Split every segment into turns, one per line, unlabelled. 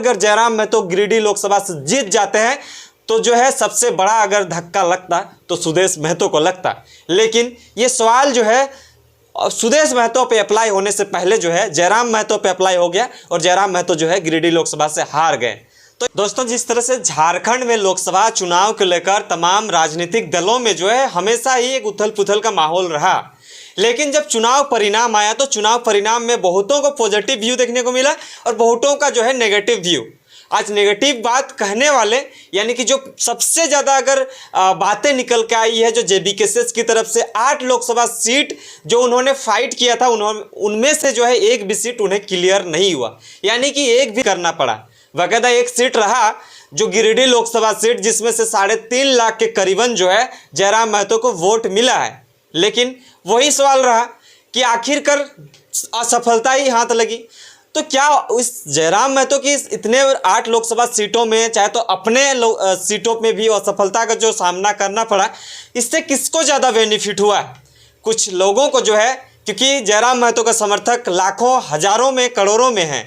अगर जयराम महतो गिरिडीह लोकसभा से जीत जाते हैं तो जो है सबसे बड़ा अगर धक्का लगता तो सुदेश महतो को लगता। लेकिन ये सवाल जो है सुदेश महतो पे अप्लाई होने से पहले जो है जयराम महतो पे अप्लाई हो गया और जयराम महतो जो है गिरिडीह लोकसभा से हार गए। तो दोस्तों, जिस तरह से झारखंड में लोकसभा चुनाव को लेकर तमाम राजनीतिक दलों में जो है हमेशा ही एक उथल पुथल का माहौल रहा, लेकिन जब चुनाव परिणाम आया तो चुनाव परिणाम में बहुतों को पॉजिटिव व्यू देखने को मिला और बहुतों का जो है नेगेटिव व्यू। आज नेगेटिव बात कहने वाले यानी कि जो सबसे ज़्यादा अगर बातें निकल के आई है, जो जेबीकेएस की तरफ से 8 लोकसभा सीट जो उन्होंने फाइट किया था उनमें से जो है एक भी सीट उन्हें क्लियर नहीं हुआ, यानी कि एक भी करना पड़ा। बाकायदा एक सीट रहा जो गिरिडीह लोकसभा सीट, जिसमें से 3.5 लाख के करीबन जो है जयराम महतो को वोट मिला है। लेकिन वही सवाल रहा कि आखिरकार असफलता ही हाथ लगी। तो क्या इस जयराम महतो की इतने 8 लोकसभा सीटों में, चाहे तो अपने सीटों में भी असफलता का जो सामना करना पड़ा, इससे किसको ज़्यादा बेनिफिट हुआ? कुछ लोगों को जो है, क्योंकि जयराम महतो का समर्थक लाखों हजारों में करोड़ों में हैं,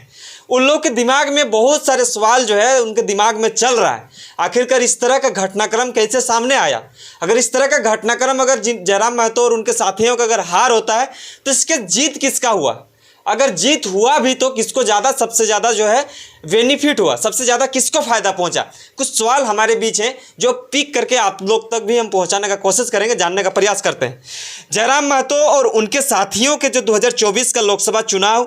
उन लोग के दिमाग में बहुत सारे सवाल जो है उनके दिमाग में चल रहा है। आखिरकार इस तरह का घटनाक्रम कैसे सामने आया? अगर इस तरह का घटनाक्रम अगर जयराम महतो और उनके साथियों का अगर हार होता है तो इसके जीत किसका हुआ? अगर जीत हुआ भी तो किसको ज़्यादा, सबसे ज़्यादा जो है बेनिफिट हुआ, सबसे ज़्यादा किसको फ़ायदा पहुंचा? कुछ सवाल हमारे बीच हैं जो पिक करके आप लोग तक भी हम पहुंचाने का कोशिश करेंगे, जानने का प्रयास करते हैं। जयराम महतो और उनके साथियों के जो 2024 का लोकसभा चुनाव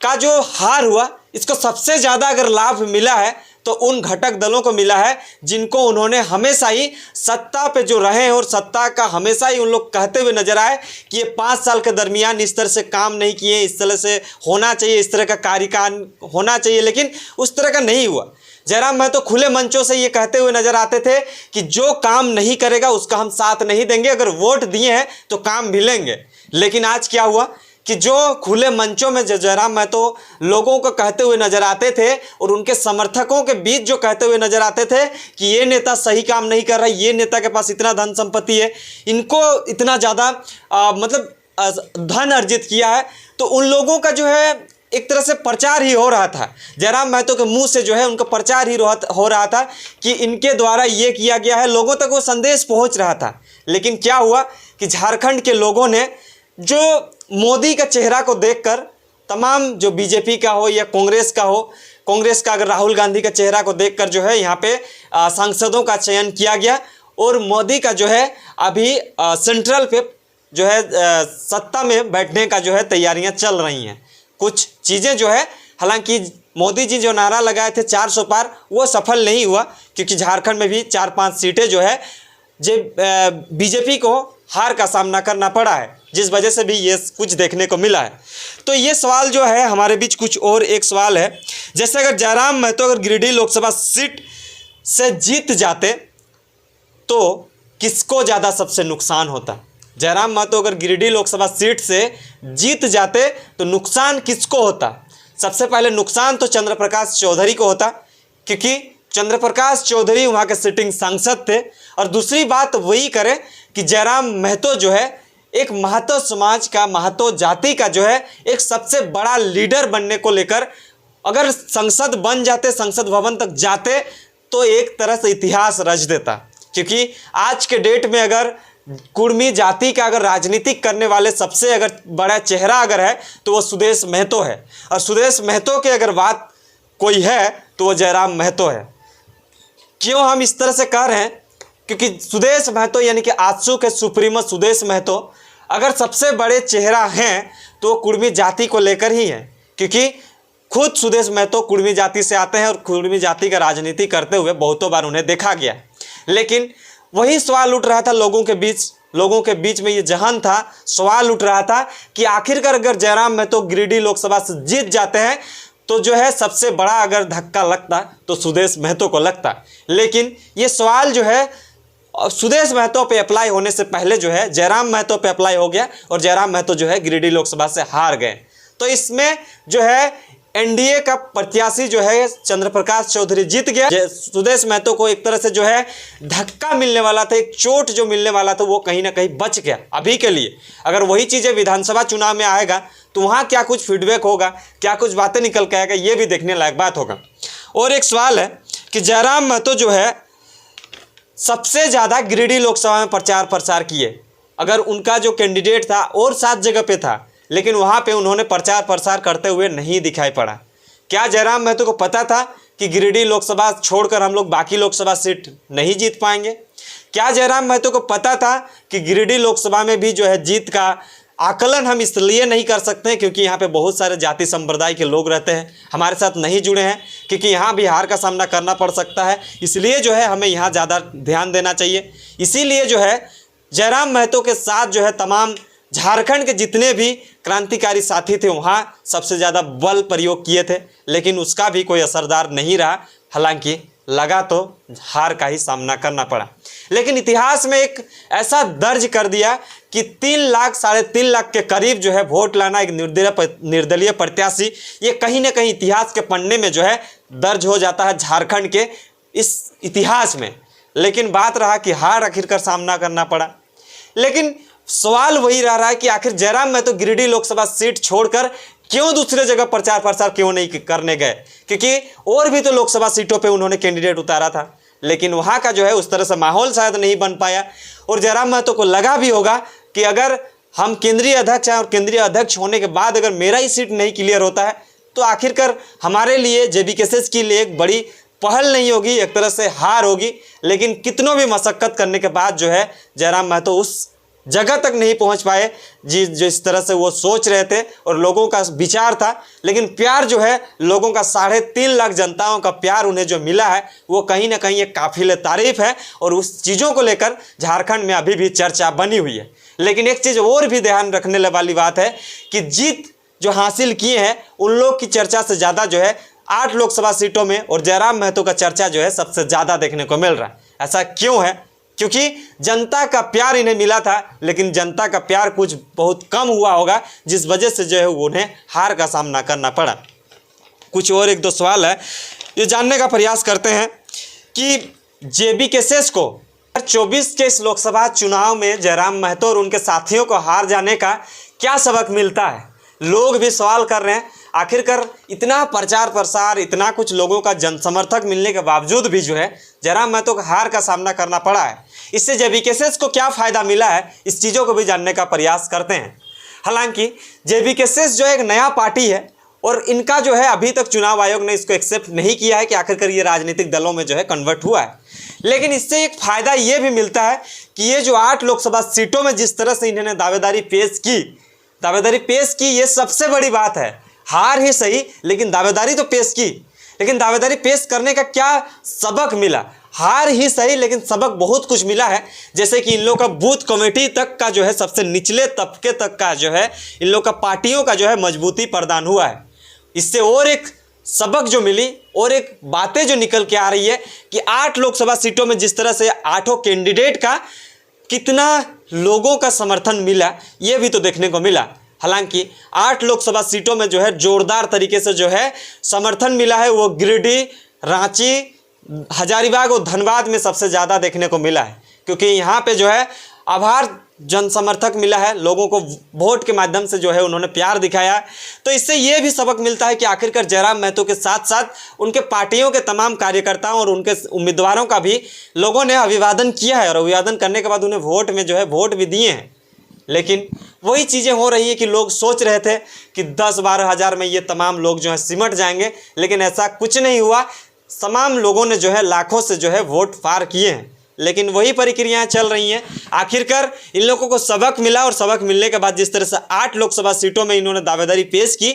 का जो हार हुआ, इसको सबसे ज़्यादा अगर लाभ मिला है तो उन घटक दलों को मिला है जिनको उन्होंने हमेशा ही सत्ता पे जो रहे और सत्ता का हमेशा ही उन लोग कहते हुए नजर आए कि ये 5 साल के दरमियान इस तरह से काम नहीं किए, इस तरह से होना चाहिए, इस तरह का कार्यकाल होना चाहिए, लेकिन उस तरह का नहीं हुआ। जयराम महतो खुले मंचों से ये कहते हुए नजर आते थे कि जो काम नहीं करेगा उसका हम साथ नहीं देंगे, अगर वोट दिए हैं तो काम भी लेंगे। लेकिन आज क्या हुआ कि जो खुले मंचों में जयराम महतो लोगों को कहते हुए नजर आते थे और उनके समर्थकों के बीच जो कहते हुए नजर आते थे कि ये नेता सही काम नहीं कर रहा, ये नेता के पास इतना धन संपत्ति है, इनको इतना ज़्यादा धन अर्जित किया है, तो उन लोगों का जो है एक तरह से प्रचार ही हो रहा था। जयराम महतो के मुंह से जो है उनका प्रचार ही हो रहा था कि इनके द्वारा ये किया गया है, लोगों तक वो संदेश पहुँच रहा था। लेकिन क्या हुआ कि झारखंड के लोगों ने जो मोदी का चेहरा को देखकर, तमाम जो बीजेपी का हो या कांग्रेस का हो, कांग्रेस का अगर राहुल गांधी का चेहरा को देखकर जो है यहाँ पे सांसदों का चयन किया गया और मोदी का जो है अभी सेंट्रल पे जो है सत्ता में बैठने का जो है तैयारियां चल रही हैं। कुछ चीज़ें जो है, हालांकि मोदी जी जो नारा लगाए थे 400 पार, वो सफल नहीं हुआ, क्योंकि झारखंड में भी 4-5 सीटें जो है बीजेपी को हार का सामना करना पड़ा है, जिस वजह से भी ये कुछ देखने को मिला है। तो ये सवाल जो है हमारे बीच कुछ और एक सवाल है, जैसे अगर जयराम महतो अगर गिरिडीह लोकसभा सीट से जीत जाते तो किसको ज़्यादा सबसे नुकसान होता? जयराम महतो अगर गिरिडीह लोकसभा सीट से जीत जाते तो नुकसान किसको होता? सबसे पहले नुकसान तो चंद्र प्रकाश चौधरी को होता, क्योंकि चंद्र प्रकाश चौधरी वहाँ के सिटिंग सांसद थे। और दूसरी बात वही करें कि जयराम महतो जो है एक महतो समाज का, महतो जाति का जो है एक सबसे बड़ा लीडर बनने को लेकर अगर संसद बन जाते, संसद भवन तक जाते, तो एक तरह से इतिहास रच देता। क्योंकि आज के डेट में अगर कुर्मी जाति का अगर राजनीतिक करने वाले सबसे अगर बड़ा चेहरा अगर है तो वो सुदेश महतो है, और सुदेश महतो की अगर बात कोई है तो वो जयराम महतो है। क्यों हम इस तरह से कह रहे हैं? क्योंकि सुदेश महतो यानी कि आजसू के सुप्रीमो सुदेश महतो अगर सबसे बड़े चेहरा हैं तो कुर्मी जाति को लेकर ही हैं, क्योंकि खुद सुदेश महतो कुर्मी जाति से आते हैं और कुर्मी जाति का राजनीति करते हुए बहुतों बार उन्हें देखा गया। लेकिन वही सवाल उठ रहा था लोगों के बीच में, ये जहन था, सवाल उठ रहा था कि आखिरकार अगर जयराम महतो गिरिडीह लोकसभा से जीत जाते हैं तो जो है सबसे बड़ा अगर धक्का लगता तो सुदेश महतो को लगता। लेकिन ये सवाल जो है सुदेश महतो पे अप्लाई होने से पहले जो है जयराम महतो पे अप्लाई हो गया और जयराम महतो जो है गिरिडीह लोकसभा से हार गए। तो इसमें जो है एनडीए का प्रत्याशी जो है चंद्र प्रकाश चौधरी जीत गया। सुदेश महतो को एक तरह से जो है धक्का मिलने वाला था, एक चोट जो मिलने वाला था, वो कहीं ना कहीं बच गया अभी के लिए। अगर वही चीज़ें विधानसभा चुनाव में आएगा तो वहाँ क्या कुछ फीडबैक होगा, क्या कुछ बातें निकल के आएगा, ये भी देखने लायक बात होगा। और एक सवाल है कि जयराम महतो जो है सबसे ज़्यादा गिरिडीह लोकसभा में प्रचार प्रसार किए। अगर उनका जो कैंडिडेट था और 7 जगह पे था, लेकिन वहाँ पे उन्होंने प्रचार प्रसार करते हुए नहीं दिखाई पड़ा। क्या जयराम महतो को पता था कि गिरिडीह लोकसभा छोड़कर हम लोग बाकी लोकसभा सीट नहीं जीत पाएंगे? क्या जयराम महतो को पता था कि गिरिडीह लोकसभा में भी जो है जीत का आकलन हम इसलिए नहीं कर सकते हैं क्योंकि यहाँ पे बहुत सारे जाति संप्रदाय के लोग रहते हैं, हमारे साथ नहीं जुड़े हैं, क्योंकि यहाँ भी हार का सामना करना पड़ सकता है, इसलिए जो है हमें यहाँ ज़्यादा ध्यान देना चाहिए। इसीलिए जो है जयराम महतो के साथ जो है तमाम झारखंड के जितने भी क्रांतिकारी साथी थे वहाँ सबसे ज़्यादा बल प्रयोग किए थे, लेकिन उसका भी कोई असरदार नहीं रहा। हालांकि लगा तो हार का ही सामना करना पड़ा, लेकिन इतिहास में एक ऐसा दर्ज कर दिया कि 3 लाख 3.5 लाख के करीब जो है वोट लाना एक निर्दलीय प्रत्याशी, ये कहीं ना कहीं इतिहास के पन्ने में जो है दर्ज हो जाता है झारखंड के इस इतिहास में। लेकिन बात रहा कि हार आखिरकार सामना करना पड़ा। लेकिन सवाल वही रहा है कि आखिर जयराम महतो गिरिडीह लोकसभा सीट छोड़कर क्यों दूसरे जगह प्रचार प्रसार क्यों नहीं करने गए, क्योंकि और भी तो लोकसभा सीटों पे उन्होंने कैंडिडेट उतारा था, लेकिन वहाँ का जो है उस तरह से माहौल शायद नहीं बन पाया। और जयराम महतो को लगा भी होगा कि अगर हम केंद्रीय अध्यक्ष हैं और केंद्रीय अध्यक्ष होने के बाद अगर मेरा ही सीट नहीं क्लियर होता है तो आखिरकार हमारे लिए JBKSS के लिए एक बड़ी पहल नहीं होगी, एक तरह से हार होगी। लेकिन कितनों भी मशक्कत करने के बाद जो है जयराम महतो उस जगह तक नहीं पहुंच पाए जिस तरह से वो सोच रहे थे और लोगों का विचार था। लेकिन प्यार जो है लोगों का 3.5 लाख जनताओं का प्यार उन्हें जो मिला है वो कहीं ना कहीं एक काफिले तारीफ है और उस चीज़ों को लेकर झारखंड में अभी भी चर्चा बनी हुई है। लेकिन एक चीज़ और भी ध्यान रखने वाली बात है कि जीत जो हासिल किए हैं उन लोग की चर्चा से ज़्यादा जो है 8 लोकसभा सीटों में और जयराम महतो का चर्चा जो है सबसे ज़्यादा देखने को मिल रहा है। ऐसा क्यों है? क्योंकि जनता का प्यार इन्हें मिला था, लेकिन जनता का प्यार कुछ बहुत कम हुआ होगा, जिस वजह से जो है उन्हें हार का सामना करना पड़ा। कुछ और 1-2 सवाल है ये जानने का प्रयास करते हैं कि JBKSS को 2024 के इस लोकसभा चुनाव में जयराम महतो और उनके साथियों को हार जाने का क्या सबक मिलता है। लोग भी सवाल कर रहे हैं, आखिरकार इतना प्रचार प्रसार, इतना कुछ लोगों का जनसमर्थक मिलने के बावजूद भी जो है जयराम महतो को हार का सामना करना पड़ा है। इससे JBKSS को क्या फ़ायदा मिला है, इस चीज़ों को भी जानने का प्रयास करते हैं। हालांकि JBKSS जो एक नया पार्टी है और इनका जो है अभी तक चुनाव आयोग ने इसको एक्सेप्ट नहीं किया है कि आखिरकार ये राजनीतिक दलों में जो है कन्वर्ट हुआ है। लेकिन इससे एक फ़ायदा ये भी मिलता है कि ये जो 8 लोकसभा सीटों में जिस तरह से इन्होंने दावेदारी पेश की, ये सबसे बड़ी बात है। हार ही सही, लेकिन दावेदारी तो पेश की, लेकिन दावेदारी पेश करने का क्या सबक मिला? हार ही सही, लेकिन सबक बहुत कुछ मिला है। जैसे कि इन लोग का बूथ कमेटी तक का जो है सबसे निचले तबके तक का जो है इन लोग का पार्टियों का जो है मजबूती प्रदान हुआ है। इससे और एक सबक जो मिली और एक बातें जो निकल के आ रही है कि 8 लोकसभा सीटों में जिस तरह से 8 कैंडिडेट का कितना लोगों का समर्थन मिला, ये भी तो देखने को मिला। हालांकि 8 लोकसभा सीटों में जो है जोरदार तरीके से जो है समर्थन मिला है, वो गिरिडीह, रांची, हजारीबाग और धनबाद में सबसे ज़्यादा देखने को मिला है, क्योंकि यहाँ पे जो है आभार जनसमर्थक मिला है, लोगों को वोट के माध्यम से जो है उन्होंने प्यार दिखाया। तो इससे ये भी सबक मिलता है कि आखिरकार जयराम महतो के साथ साथ उनके पार्टियों के तमाम कार्यकर्ताओं और उनके उम्मीदवारों का भी लोगों ने अभिवादन किया है और अभिवादन करने के बाद उन्हें वोट में जो है वोट भी दिए हैं। लेकिन वही चीज़ें हो रही है कि लोग सोच रहे थे कि 10-12 हज़ार में ये तमाम लोग जो है सिमट जाएंगे, लेकिन ऐसा कुछ नहीं हुआ। तमाम लोगों ने जो है लाखों से जो है वोट पार किए हैं, लेकिन वही प्रक्रियाएं चल रही हैं। आखिरकार इन लोगों को सबक मिला और सबक मिलने के बाद जिस तरह से 8 लोकसभा सीटों में इन्होंने दावेदारी पेश की,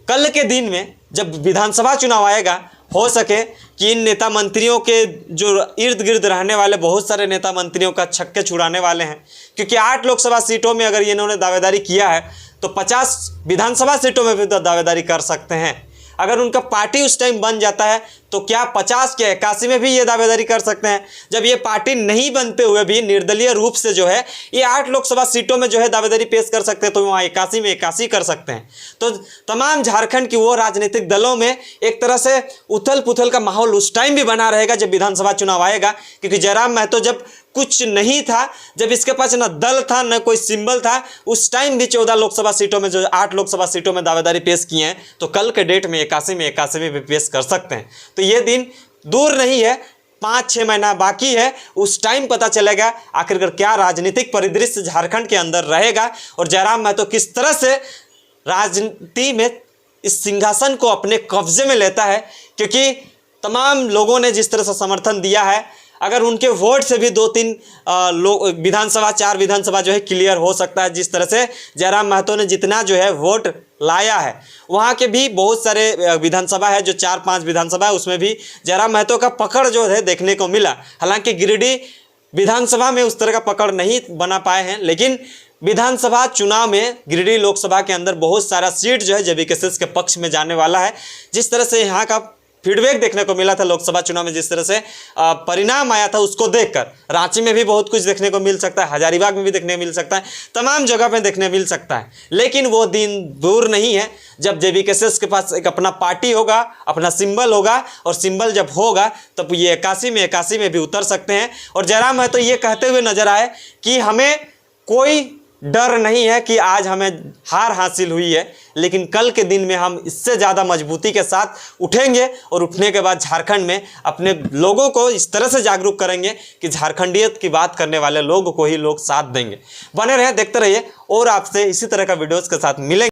कल के दिन में जब विधानसभा चुनाव आएगा, हो सके कि इन नेता मंत्रियों के जो इर्द गिर्द रहने वाले बहुत सारे नेता मंत्रियों का छक्के छुड़ाने वाले हैं, क्योंकि 8 लोकसभा सीटों में अगर इन्होंने दावेदारी किया है तो 50 विधानसभा सीटों में भी तो दावेदारी कर सकते हैं। अगर उनका पार्टी उस टाइम बन जाता है तो क्या 50 के 81 में भी ये दावेदारी कर सकते हैं। जब ये पार्टी नहीं बनते हुए भी निर्दलीय रूप से जो है ये 8 लोकसभा सीटों में जो है दावेदारी पेश कर सकते हैं, तो वहाँ 81 में 81 कर सकते हैं। तो तमाम झारखंड की वो राजनीतिक दलों में एक तरह से उथल पुथल का माहौल उस टाइम भी बना रहेगा जब विधानसभा चुनाव आएगा, क्योंकि जयराम महतो जब कुछ नहीं था, जब इसके पास ना दल था न कोई सिंबल था, उस टाइम भी 14 लोकसभा सीटों में, जो 8 लोकसभा सीटों में दावेदारी पेश किए हैं, तो कल के डेट में 81 में भी पेश कर सकते हैं। तो ये दिन दूर नहीं है, 5-6 महीना बाकी है, उस टाइम पता चलेगा आखिरकार क्या राजनीतिक परिदृश्य झारखंड के अंदर रहेगा और जयराम महतो किस तरह से राजनीति में इस सिंहासन को अपने कब्जे में लेता है। क्योंकि तमाम लोगों ने जिस तरह से समर्थन दिया है, अगर उनके वोट से भी 2-3 विधानसभा, 4 विधानसभा जो है क्लियर हो सकता है। जिस तरह से जयराम महतो ने जितना जो है वोट लाया है, वहाँ के भी बहुत सारे विधानसभा है, जो 4-5 विधानसभा है, उसमें भी जयराम महतो का पकड़ जो है देखने को मिला। हालांकि गिरिडीह विधानसभा में उस तरह का पकड़ नहीं बना पाए हैं, लेकिन विधानसभा चुनाव में गिरिडीह लोकसभा के अंदर बहुत सारा सीट जो है जेबीकेएसएस के पक्ष में जाने वाला है। जिस तरह से यहाँ का फीडबैक देखने को मिला था लोकसभा चुनाव में, जिस तरह से परिणाम आया था, उसको देखकर रांची में भी बहुत कुछ देखने को मिल सकता है, हजारीबाग में भी देखने को मिल सकता है, तमाम जगह पे देखने मिल सकता है। लेकिन वो दिन दूर नहीं है जब जेबीकेएसएस के पास एक अपना पार्टी होगा, अपना सिंबल होगा, और सिंबल जब होगा तब ये 81 में भी उतर सकते हैं। और जयराम महतो ये कहते हुए नजर आए कि हमें कोई डर नहीं है कि आज हमें हार हासिल हुई है, लेकिन कल के दिन में हम इससे ज़्यादा मजबूती के साथ उठेंगे और उठने के बाद झारखंड में अपने लोगों को इस तरह से जागरूक करेंगे कि झारखंडियत की बात करने वाले लोगों को ही लोग साथ देंगे। बने रहें, देखते रहिए और आपसे इसी तरह का वीडियोज़ के साथ मिलेंगे।